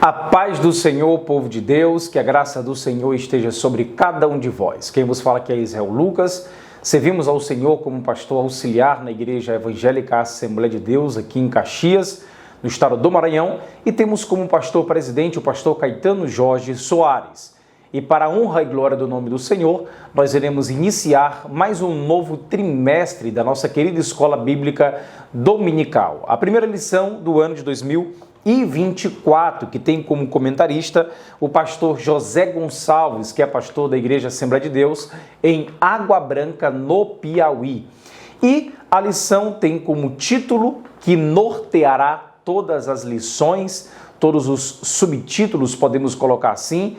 A paz do Senhor, povo de Deus, que a graça do Senhor esteja sobre cada um de vós. Quem vos fala aqui é Israel Lucas. Servimos ao Senhor como pastor auxiliar na Igreja Evangélica Assembleia de Deus, aqui em Caxias, no estado do Maranhão, e temos como pastor presidente o pastor Caetano Jorge Soares. E para a honra e glória do nome do Senhor, nós iremos iniciar mais um novo trimestre da nossa querida Escola Bíblica Dominical. A primeira lição do ano de 2024, que tem como comentarista o pastor José Gonçalves, que é pastor da Igreja Assembleia de Deus em Água Branca, no Piauí. E a lição tem como título que norteará todas as lições, todos os subtítulos, podemos colocar assim,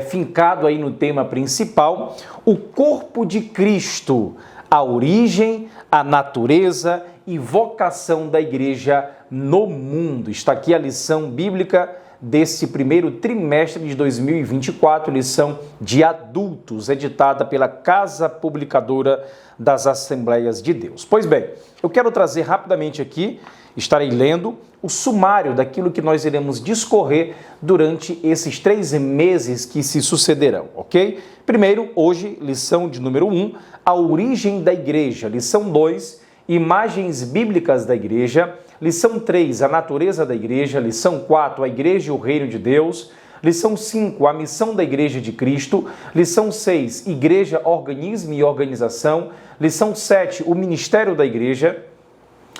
fincado aí no tema principal, o corpo de Cristo, a origem, a natureza e vocação da igreja no mundo. Está aqui a lição bíblica desse primeiro trimestre de 2024, lição de adultos, editada pela Casa Publicadora das Assembleias de Deus. Pois bem, eu quero trazer rapidamente aqui, estarei lendo o sumário daquilo que nós iremos discorrer durante esses 3 meses que se sucederão, ok? Primeiro, hoje, lição de número 1, a origem da igreja. Lição 2, imagens bíblicas da igreja. Lição 3, a natureza da igreja. Lição 4, a igreja e o reino de Deus. Lição 5, a missão da igreja de Cristo. Lição 6, igreja, organismo e organização. Lição 7, o ministério da igreja.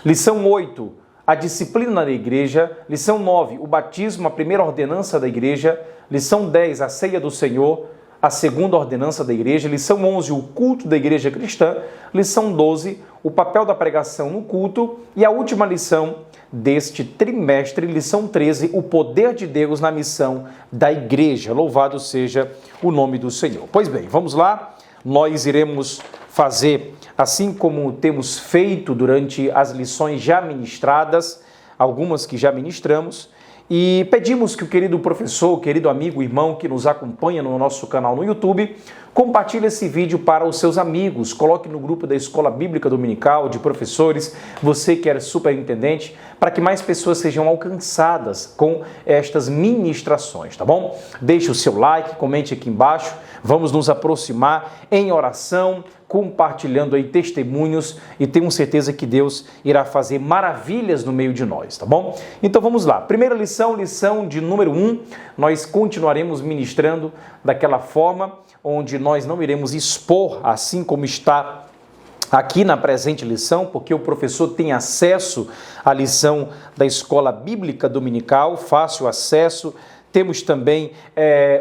Lição 8, a disciplina da igreja. Lição 9, o batismo, a primeira ordenança da igreja. Lição 10, a ceia do Senhor, a segunda ordenança da igreja. Lição 11, o culto da igreja cristã. Lição 12, o papel da pregação no culto. E a última lição deste trimestre, lição 13, o poder de Deus na missão da igreja. Louvado seja o nome do Senhor. Pois bem, vamos lá. Nós iremos fazer, assim como temos feito durante as lições já ministradas, algumas que já ministramos, e pedimos que o querido professor, o querido amigo, irmão que nos acompanha no nosso canal no YouTube, compartilhe esse vídeo para os seus amigos, coloque no grupo da Escola Bíblica Dominical, de professores, você que é superintendente, para que mais pessoas sejam alcançadas com estas ministrações, tá bom? Deixe o seu like, comente aqui embaixo, vamos nos aproximar em oração, compartilhando aí testemunhos e tenho certeza que Deus irá fazer maravilhas no meio de nós, tá bom? Então vamos lá. Primeira lição, lição de número 1, nós continuaremos ministrando daquela forma onde nós não iremos expor, assim como está aqui na presente lição, porque o professor tem acesso à lição da Escola Bíblica Dominical, fácil acesso. Temos também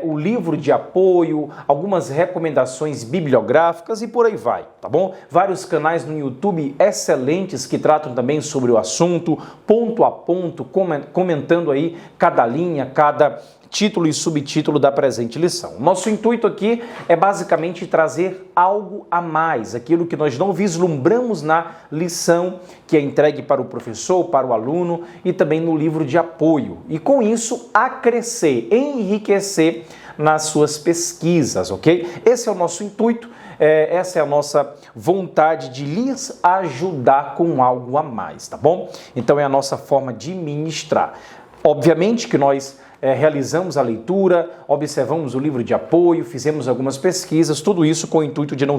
o livro de apoio, algumas recomendações bibliográficas e por aí vai, tá bom? Vários canais no YouTube excelentes que tratam também sobre o assunto, ponto a ponto, comentando aí cada linha, cada título e subtítulo da presente lição. Nosso intuito aqui é basicamente trazer algo a mais, aquilo que nós não vislumbramos na lição que é entregue para o professor, para o aluno e também no livro de apoio. E com isso, acrescer, enriquecer nas suas pesquisas, ok? Esse é o nosso intuito, essa é a nossa vontade de lhes ajudar com algo a mais, tá bom? Então é a nossa forma de ministrar. Obviamente que nós realizamos a leitura, observamos o livro de apoio, fizemos algumas pesquisas, tudo isso com o intuito de não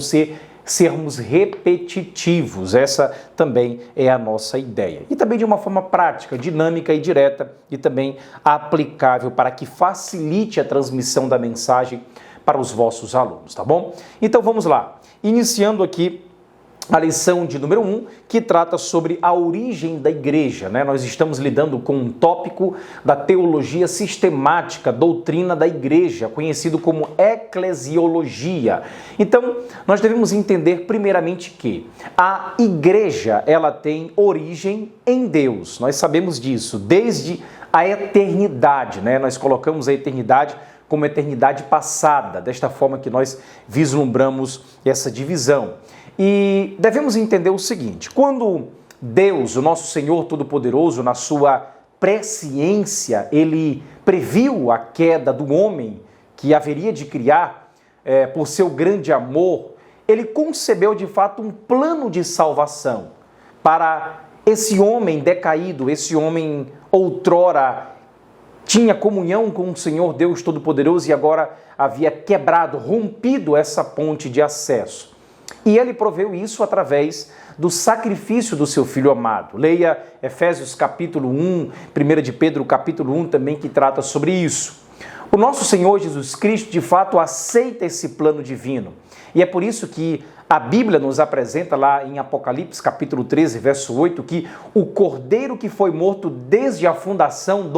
sermos repetitivos. Essa também é a nossa ideia. E também de uma forma prática, dinâmica e direta e também aplicável para que facilite a transmissão da mensagem para os vossos alunos, tá bom? Então vamos lá. Iniciando aqui a lição de número 1, que trata sobre a origem da igreja, né? Nós estamos lidando com um tópico da teologia sistemática, doutrina da igreja, conhecido como eclesiologia. Então, nós devemos entender primeiramente que a igreja, ela tem origem em Deus. Nós sabemos disso desde a eternidade, né? Nós colocamos a eternidade como eternidade passada, desta forma que nós vislumbramos essa divisão. E devemos entender o seguinte, quando Deus, o nosso Senhor Todo-Poderoso, na sua presciência, ele previu a queda do homem que haveria de criar por seu grande amor, ele concebeu de fato um plano de salvação para esse homem decaído, esse homem outrora tinha comunhão com o Senhor Deus Todo-Poderoso e agora havia quebrado, rompido essa ponte de acesso. E ele proveu isso através do sacrifício do seu Filho amado. Leia Efésios capítulo 1, 1 de Pedro capítulo 1 também, que trata sobre isso. O nosso Senhor Jesus Cristo, de fato, aceita esse plano divino. E é por isso que a Bíblia nos apresenta lá em Apocalipse capítulo 13, verso 8, que o Cordeiro que foi morto desde a fundação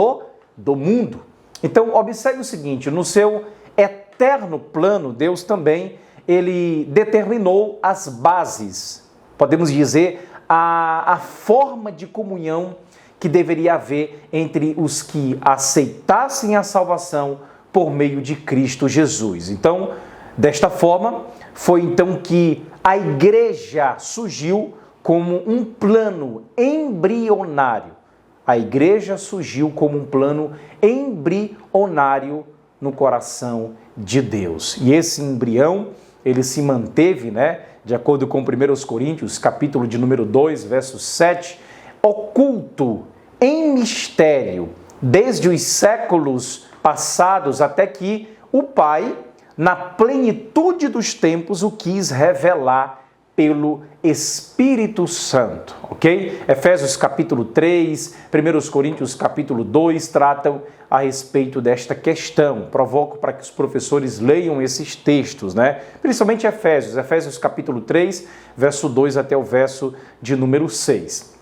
do mundo. Então, observe o seguinte, no seu eterno plano, Deus também, ele determinou as bases, podemos dizer, a forma de comunhão que deveria haver entre os que aceitassem a salvação por meio de Cristo Jesus. Então, desta forma, foi então que a igreja surgiu como um plano embrionário. A igreja surgiu como um plano embrionário no coração de Deus. E esse embrião, ele se manteve, de acordo com 1 Coríntios, capítulo de número 2, verso 7, oculto em mistério, desde os séculos passados, até que o Pai, na plenitude dos tempos, o quis revelar pelo Espírito Santo, ok? Efésios capítulo 3, 1 Coríntios capítulo 2 tratam a respeito desta questão. Provoco para que os professores leiam esses textos, Principalmente Efésios capítulo 3, verso 2 até o verso de número 6.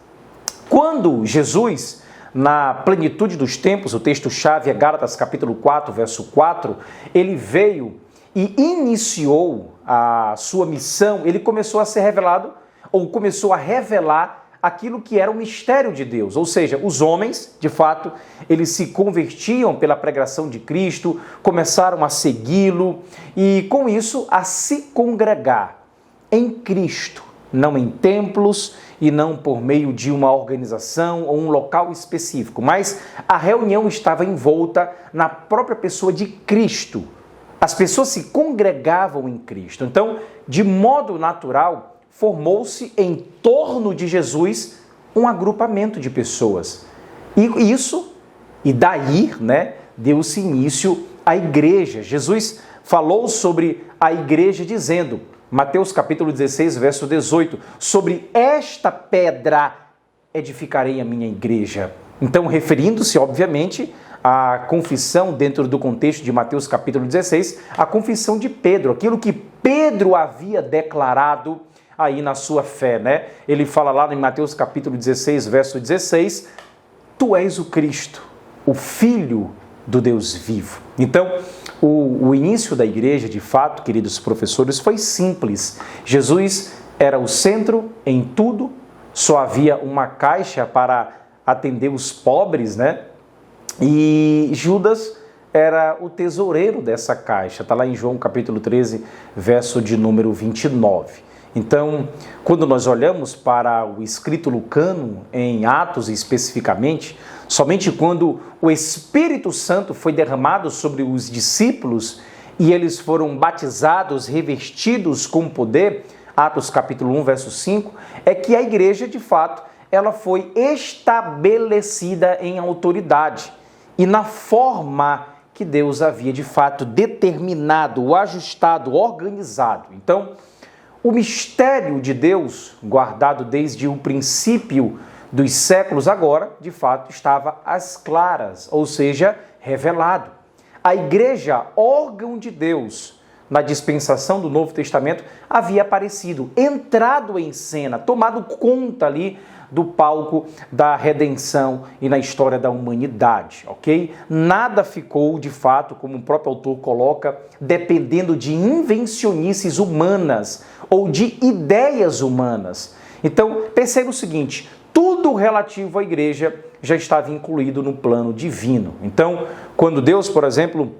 Quando Jesus, na plenitude dos tempos, o texto-chave é Gálatas capítulo 4, verso 4, ele veio e iniciou a sua missão, ele começou a ser revelado, ou começou a revelar aquilo que era o mistério de Deus. Ou seja, os homens, de fato, eles se convertiam pela pregação de Cristo, começaram a segui-lo e, com isso, a se congregar em Cristo, não em templos e não por meio de uma organização ou um local específico, mas a reunião estava envolta na própria pessoa de Cristo. As pessoas se congregavam em Cristo. Então, de modo natural, formou-se em torno de Jesus um agrupamento de pessoas. E daí, deu-se início à igreja. Jesus falou sobre a igreja dizendo, Mateus capítulo 16, verso 18, sobre esta pedra edificarei a minha igreja. Então, referindo-se, obviamente, à confissão dentro do contexto de Mateus capítulo 16, a confissão de Pedro, aquilo que Pedro havia declarado aí na sua fé, Ele fala lá em Mateus capítulo 16, verso 16, tu és o Cristo, o Filho do Deus vivo. Então, o início da igreja, de fato, queridos professores, foi simples. Jesus era o centro em tudo, só havia uma caixa para atender os pobres, E Judas era o tesoureiro dessa caixa. Está lá em João capítulo 13, verso de número 29. Então, quando nós olhamos para o escrito lucano, em Atos especificamente, somente quando o Espírito Santo foi derramado sobre os discípulos e eles foram batizados, revestidos com poder, Atos capítulo 1, verso 5, é que a igreja, de fato, ela foi estabelecida em autoridade e na forma que Deus havia, de fato, determinado, ajustado, organizado. Então, o mistério de Deus, guardado desde o princípio dos séculos, agora, de fato, estava às claras, ou seja, revelado. A igreja, órgão de Deus, na dispensação do Novo Testamento, havia aparecido, entrado em cena, tomado conta ali do palco da redenção e na história da humanidade, ok? Nada ficou, de fato, como o próprio autor coloca, dependendo de invencionices humanas ou de ideias humanas. Então, perceba o seguinte, tudo relativo à igreja já estava incluído no plano divino. Então, quando Deus, por exemplo,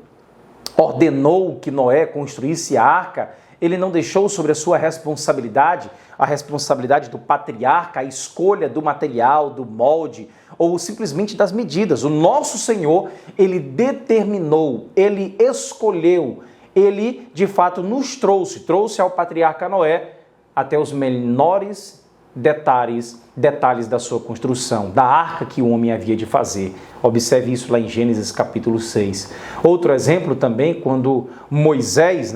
ordenou que Noé construísse a arca, ele não deixou sobre a sua responsabilidade, a responsabilidade do patriarca, a escolha do material, do molde, ou simplesmente das medidas. O nosso Senhor, ele determinou, ele escolheu, ele de fato nos trouxe ao patriarca Noé até os menores detalhes da sua construção, da arca que o homem havia de fazer. Observe isso lá em Gênesis capítulo 6. Outro exemplo também, quando Moisés,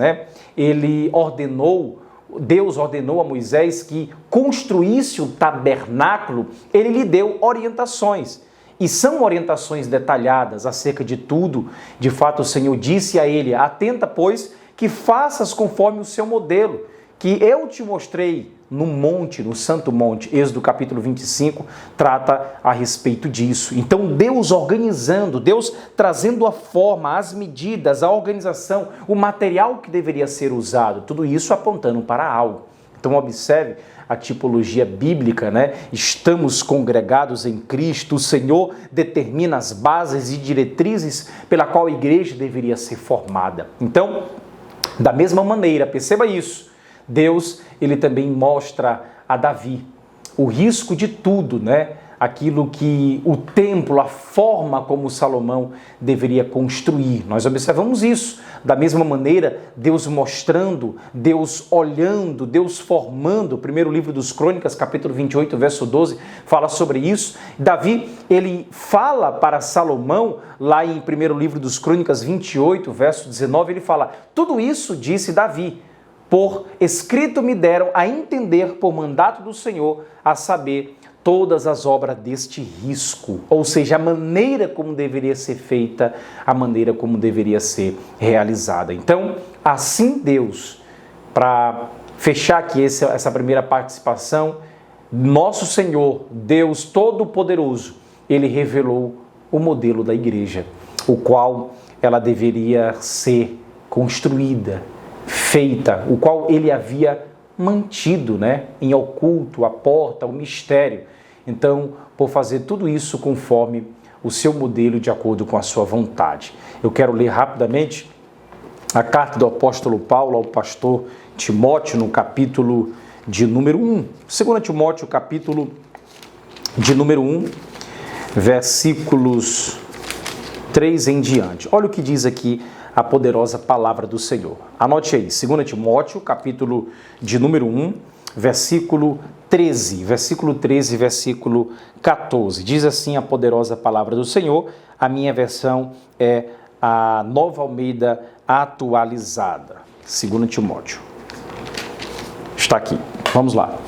Deus ordenou a Moisés que construísse o tabernáculo, ele lhe deu orientações. E são orientações detalhadas acerca de tudo. De fato, o Senhor disse a ele: atenta, pois, que faças conforme o seu modelo, que eu te mostrei no monte, no santo monte. Êxodo capítulo 25 trata a respeito disso. Então Deus organizando, Deus trazendo a forma, as medidas, a organização, o material que deveria ser usado, tudo isso apontando para algo. Então observe a tipologia bíblica, Estamos congregados em Cristo, o Senhor determina as bases e diretrizes pela qual a igreja deveria ser formada. Então, da mesma maneira, perceba isso, Deus, ele também mostra a Davi o risco de tudo, Aquilo que o templo, a forma como Salomão deveria construir. Nós observamos isso. Da mesma maneira, Deus mostrando, Deus olhando, Deus formando. O primeiro livro dos Crônicas, capítulo 28, verso 12, fala sobre isso. Davi, ele fala para Salomão, lá em primeiro livro dos Crônicas 28, verso 19, ele fala: tudo isso disse Davi, por escrito me deram a entender por mandato do Senhor, a saber, todas as obras deste risco, ou seja, a maneira como deveria ser feita, a maneira como deveria ser realizada. Então, assim Deus, para fechar aqui essa primeira participação, nosso Senhor, Deus Todo-Poderoso, ele revelou o modelo da igreja, o qual ela deveria ser construída, feita, o qual ele havia mantido, em oculto, a porta, o mistério. Então, por fazer tudo isso conforme o seu modelo, de acordo com a sua vontade. Eu quero ler rapidamente a carta do apóstolo Paulo ao pastor Timóteo, no capítulo de número 1. 2 Timóteo, capítulo de número 1, versículos 3 em diante. Olha o que diz aqui a poderosa palavra do Senhor. Anote aí, 2 Timóteo, capítulo de número 1, versículo 13, versículo 14. Diz assim a poderosa palavra do Senhor. A minha versão é a Nova Almeida atualizada. 2 Timóteo. Está aqui. Vamos lá.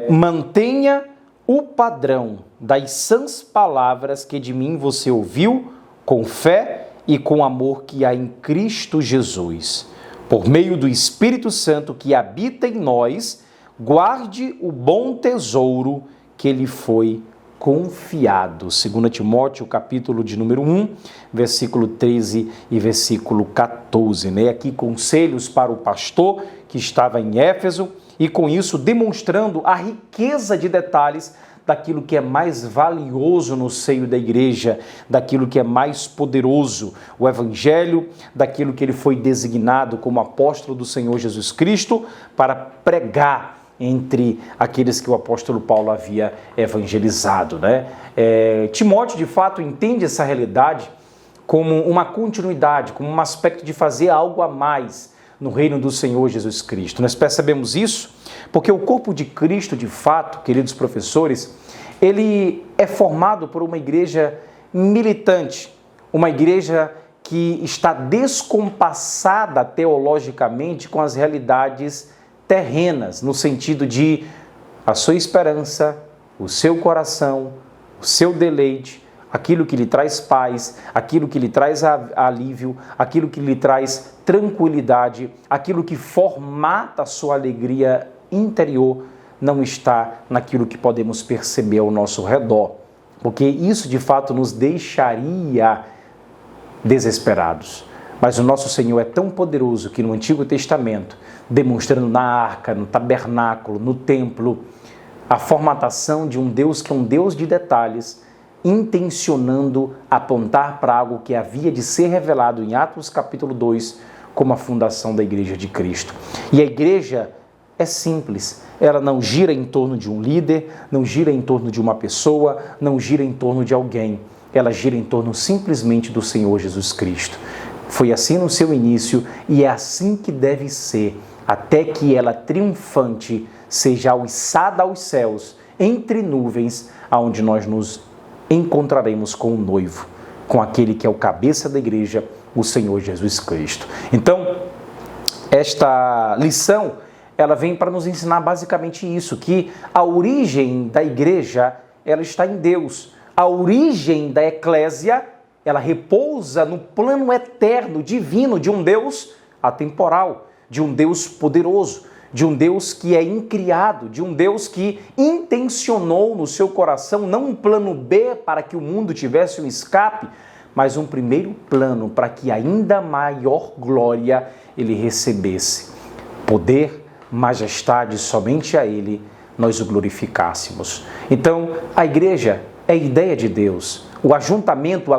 Mantenha o padrão das sãs palavras que de mim você ouviu, com fé e com amor que há em Cristo Jesus. Por meio do Espírito Santo que habita em nós, guarde o bom tesouro que lhe foi confiado. 2 Timóteo, capítulo de número 1, versículo 13 e versículo 14. Aqui conselhos para o pastor que estava em Éfeso e com isso demonstrando a riqueza de detalhes daquilo que é mais valioso no seio da igreja, daquilo que é mais poderoso, o evangelho, daquilo que ele foi designado como apóstolo do Senhor Jesus Cristo para pregar entre aqueles que o apóstolo Paulo havia evangelizado. Timóteo, de fato, entende essa realidade como uma continuidade, como um aspecto de fazer algo a mais no reino do Senhor Jesus Cristo. Nós percebemos isso porque o corpo de Cristo, de fato, queridos professores, ele é formado por uma igreja militante, uma igreja que está descompassada teologicamente com as realidades terrenas, no sentido de a sua esperança, o seu coração, o seu deleite, aquilo que lhe traz paz, aquilo que lhe traz alívio, aquilo que lhe traz tranquilidade, aquilo que formata a sua alegria interior, não está naquilo que podemos perceber ao nosso redor, porque isso de fato nos deixaria desesperados. Mas o nosso Senhor é tão poderoso que no Antigo Testamento, demonstrando na arca, no tabernáculo, no templo, a formatação de um Deus que é um Deus de detalhes, intencionando apontar para algo que havia de ser revelado em Atos capítulo 2, como a fundação da Igreja de Cristo. E a igreja é simples, ela não gira em torno de um líder, não gira em torno de uma pessoa, não gira em torno de alguém, ela gira em torno simplesmente do Senhor Jesus Cristo. Foi assim no seu início e é assim que deve ser, até que ela triunfante seja alçada aos céus, entre nuvens, aonde nós nos encontraremos com o noivo, com aquele que é o cabeça da igreja, o Senhor Jesus Cristo. Então, esta lição, ela vem para nos ensinar basicamente isso, que a origem da igreja, ela está em Deus. A origem da eclésia, ela repousa no plano eterno, divino, de um Deus atemporal, de um Deus poderoso, de um Deus que é incriado, de um Deus que intencionou no seu coração não um plano B para que o mundo tivesse um escape, mas um primeiro plano para que ainda maior glória ele recebesse. Poder, majestade, somente a ele nós o glorificássemos. Então, a igreja é a ideia de Deus. O ajuntamento,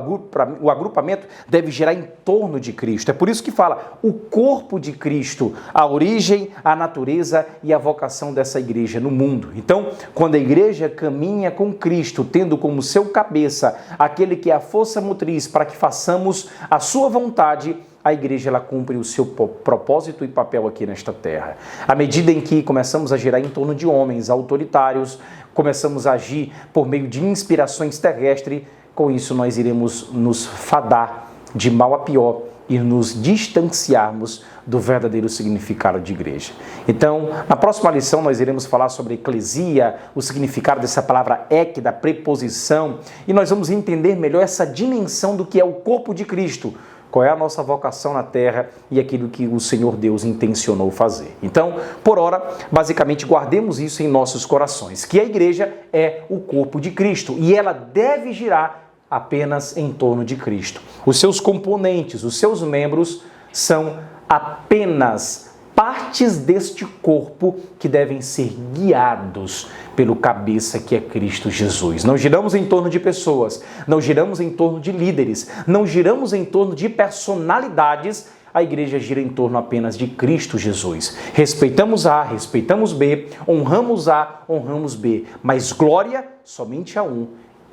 o agrupamento deve girar em torno de Cristo. É por isso que fala o corpo de Cristo, a origem, a natureza e a vocação dessa igreja no mundo. Então, quando a igreja caminha com Cristo, tendo como seu cabeça aquele que é a força motriz para que façamos a sua vontade, a igreja ela cumpre o seu propósito e papel aqui nesta terra. À medida em que começamos a girar em torno de homens autoritários, começamos a agir por meio de inspirações terrestres, com isso nós iremos nos fadar de mal a pior e nos distanciarmos do verdadeiro significado de igreja. Então, na próxima lição nós iremos falar sobre eclesia, o significado dessa palavra ek, da preposição, e nós vamos entender melhor essa dimensão do que é o corpo de Cristo, qual é a nossa vocação na terra e aquilo que o Senhor Deus intencionou fazer. Então, por ora, basicamente guardemos isso em nossos corações, que a igreja é o corpo de Cristo e ela deve girar apenas em torno de Cristo. Os seus componentes, os seus membros são apenas partes deste corpo que devem ser guiados pelo cabeça que é Cristo Jesus. Não giramos em torno de pessoas, não giramos em torno de líderes, não giramos em torno de personalidades. A igreja gira em torno apenas de Cristo Jesus. Respeitamos A, respeitamos B, honramos A, honramos B, mas glória somente a um.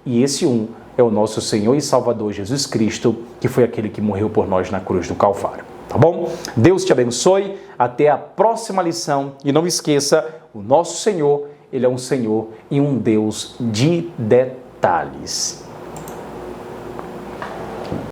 E esse um é o nosso Senhor e Salvador Jesus Cristo, que foi aquele que morreu por nós na cruz do Calvário. Tá bom? Deus te abençoe. Até a próxima lição. E não esqueça, o nosso Senhor, Ele é um Senhor e um Deus de detalhes.